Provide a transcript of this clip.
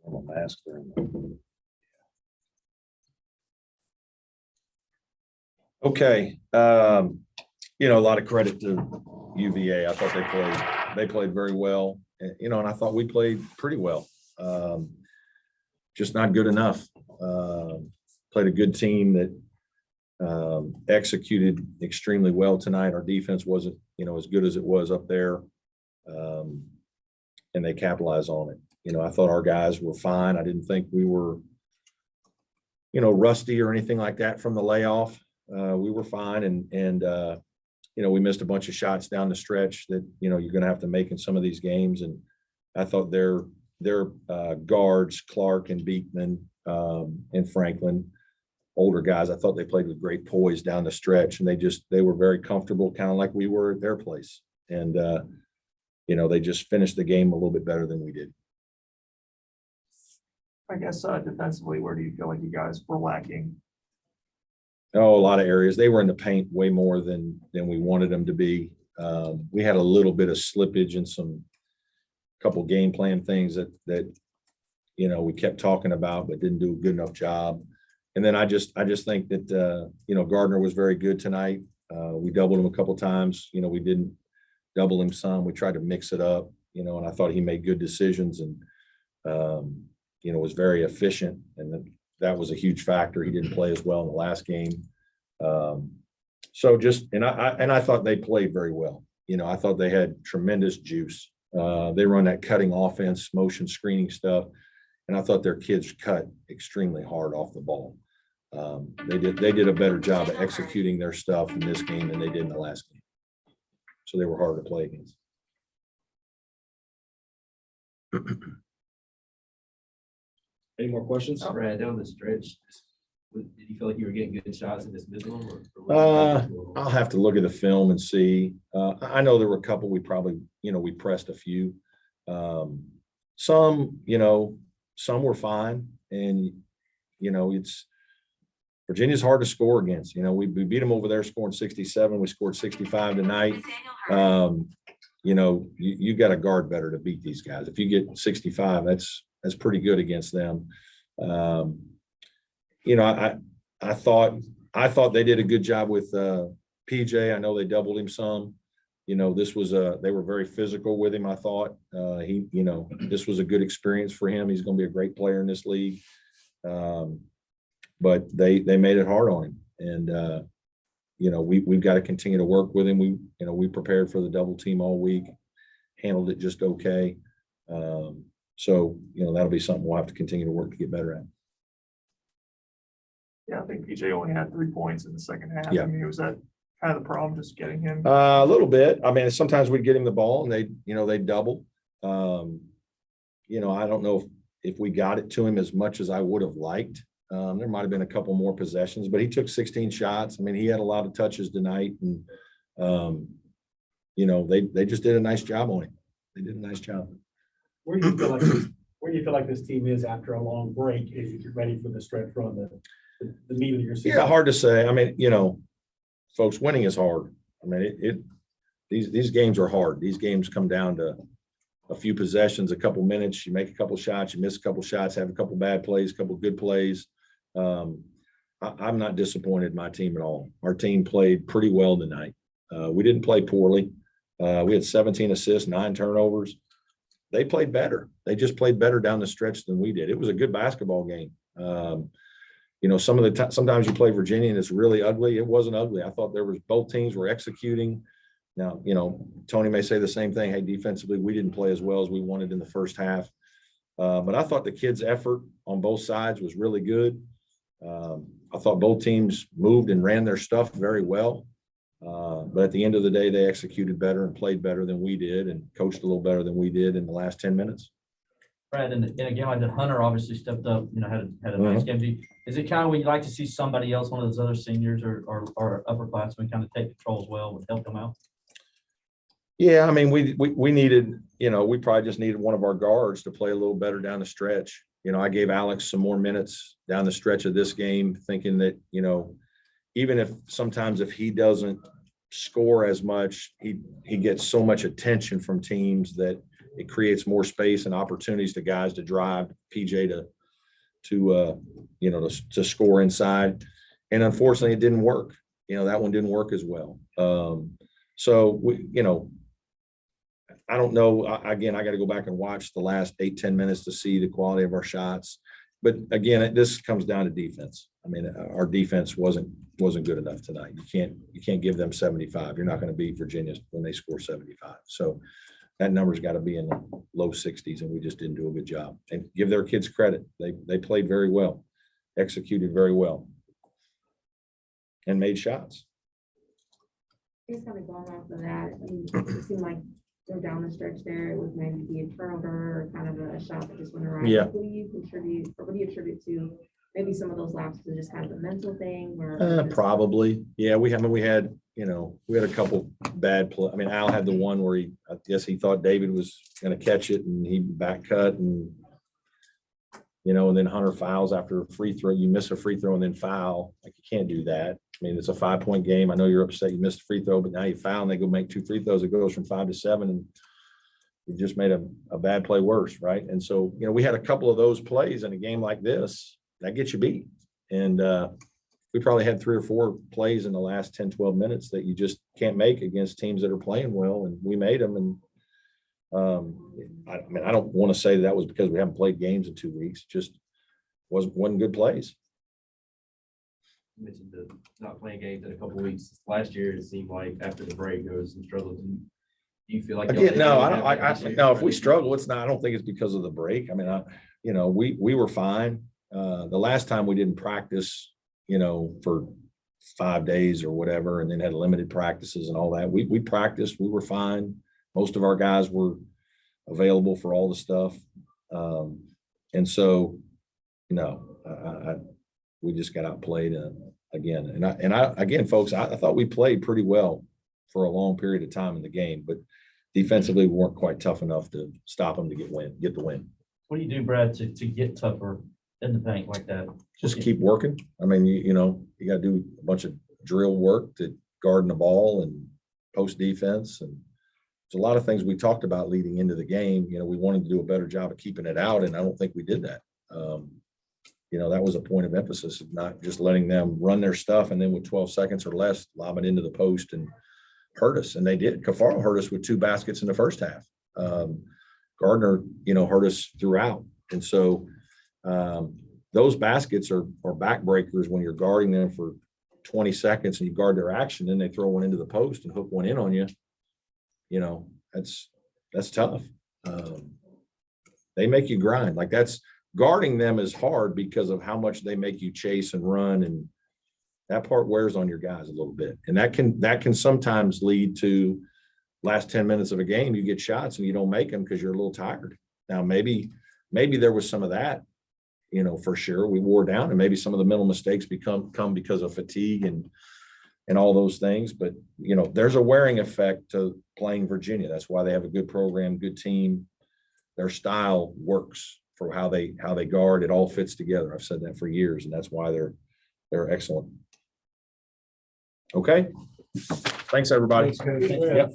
My mask there. Okay. A lot of credit to UVA. I thought they played very well, and I thought we played pretty well. Just not good enough. Played a good team that executed extremely well tonight. Our defense wasn't, as good as it was up there. And they capitalized on it. I thought our guys were fine. I didn't think we were, rusty or anything like that from the layoff. We were fine. And we missed a bunch of shots down the stretch that, you're going to have to make in some of these games. And I thought their guards, Clark and Beekman and Franklin, older guys, I thought they played with great poise down the stretch, and they were very comfortable, kind of like we were at their place. And, they just finished the game a little bit better than we did. I guess defensively, where do you feel like you guys were lacking? Oh, a lot of areas. They were in the paint way more than we wanted them to be. We had a little bit of slippage and couple game plan things that we kept talking about but didn't do a good enough job. And then I just think that Gardner was very good tonight. We doubled him a couple times. We didn't double him some. We tried to mix it up. And I thought he made good decisions and was very efficient. And that was a huge factor. He didn't play as well in the last game. I thought they played very well. I thought they had tremendous juice. They run that cutting offense, motion screening stuff. And I thought their kids cut extremely hard off the ball. They did a better job of executing their stuff in this game than they did in the last game. So they were hard to play against. Any more questions? Brad, down the stretch, did you feel like you were getting good shots in this middle? I'll have to look at the film and see. I know there were a couple we probably, we pressed a few. Some were fine. And, Virginia's hard to score against. We beat them over there scoring 67. We scored 65 tonight. You got to guard better to beat these guys. If you get 65, that's pretty good against them. I thought they did a good job with PJ. I know they doubled him some. They were very physical with him. I thought this was a good experience for him. He's going to be a great player in this league. But they made it hard on him, and we've got to continue to work with him. We prepared for the double team all week, handled it just okay. So that'll be something we'll have to continue to work to get better at. Yeah, I think PJ only had 3 points in the second half. Yeah. I mean, was that kind of the problem, just getting him? A little bit. I mean, sometimes we'd get him the ball and they double. I don't know if we got it to him as much as I would have liked. There might have been a couple more possessions, but he took 16 shots. I mean, he had a lot of touches tonight, and they just did a nice job on him. They did a nice job. Where do you feel like this team is after a long break as you get ready for the stretch run, the meat of your season? Yeah, hard to say. I mean, folks, winning is hard. I mean, these games are hard. These games come down to a few possessions, a couple minutes. You make a couple shots, you miss a couple shots, have a couple bad plays, a couple good plays. I'm not disappointed in my team at all. Our team played pretty well tonight. We didn't play poorly. We had 17 assists, 9 turnovers. They played better. They just played better down the stretch than we did. It was a good basketball game. Sometimes you play Virginia and it's really ugly. It wasn't ugly. I thought both teams were executing. Now, Tony may say the same thing. Hey, defensively, we didn't play as well as we wanted in the first half. But I thought the kids' effort on both sides was really good. I thought both teams moved and ran their stuff very well. But at the end of the day, they executed better and played better than we did and coached a little better than we did in the last 10 minminutes. Brad, in a game like that, Hunter obviously stepped up, had a nice game. Is it kind of when you like to see somebody else, one of those other seniors or upperclassmen kind of take control as well and help them out? Yeah, I mean, we needed, we probably just needed one of our guards to play a little better down the stretch. I gave Alex some more minutes down the stretch of this game, thinking that, even if sometimes if he doesn't score as much, he gets so much attention from teams that, it creates more space and opportunities to guys to drive PJ to score inside. And unfortunately, it didn't work. That one didn't work as well. So we, I don't know. Again, I got to go back and watch the last 8-10 minutes to see the quality of our shots. But again, this comes down to defense. I mean, our defense wasn't good enough tonight. You can't give them 75. You're not going to beat Virginia when they score 75. So that number's got to be in the low 60s, and we just didn't do a good job. And give their kids credit. They played very well, executed very well, and made shots. Just kind of going off of that, I mean, it seemed like down the stretch there, it was maybe be a turnover or kind of a shot that just went around. Yeah. What do you attribute to maybe some of those lapses, just kind of a mental thing or? Probably. Yeah, we had a couple bad play. I mean, Al had the one where I guess he thought David was going to catch it and he back cut and then Hunter fouls after a free throw. You miss a free throw and then foul. Like, you can't do that. I mean, it's a 5-point game. I know you're upset you missed a free throw, but now you foul and they go make 2 free throws. It goes from 5 to 7, and you just made a bad play worse, right? And so, we had a couple of those plays in a game like this that get you beat. And we probably had 3 or 4 plays in the last 10, 12 minutes that you just can't make against teams that are playing well, and we made them. And I don't want to say that was because we haven't played games in 2 weeks. Just wasn't good plays. You mentioned the not playing games in a couple of weeks. Last year, it seemed like after the break, there was some struggles. Do you feel like Again, no, I don't. No, if we struggle, it's not. I don't think it's because of the break. I mean, we were fine. The last time we didn't practice, for 5 days or whatever, and then had limited practices and all that. We practiced. We were fine. Most of our guys were available for all the stuff, and so, we just got outplayed again. And I again, folks, I thought we played pretty well for a long period of time in the game, but defensively we weren't quite tough enough to stop them to get the win. What do you do, Brad, to get tougher in the paint like that? Just keep working. I mean, you got to do a bunch of drill work to guarding the ball and post defense. And there's a lot of things we talked about leading into the game. We wanted to do a better job of keeping it out, and I don't think we did that. That was a point of emphasis of not just letting them run their stuff and then with 12 seconds or less, lob it into the post and hurt us. And they did. Cafaro hurt us with 2 baskets in the first half. Gardner, hurt us throughout. And so those baskets are backbreakers when you're guarding them for 20 seconds and you guard their action, then they throw one into the post and hook one in on you. That's tough. They make you grind. Like, guarding them is hard because of how much they make you chase and run, and that part wears on your guys a little bit. And that can sometimes lead to last 10 minutes of a game, you get shots and you don't make them because you're a little tired. Now, maybe there was some of that, for sure. We wore down, and maybe some of the mental mistakes come because of fatigue and all those things. But, there's a wearing effect to playing Virginia. That's why they have a good program, good team. Their style works for how they guard. It all fits together. I've said that for years, and that's why they're excellent. Okay. Thanks, everybody. Thanks, Coach. Yep.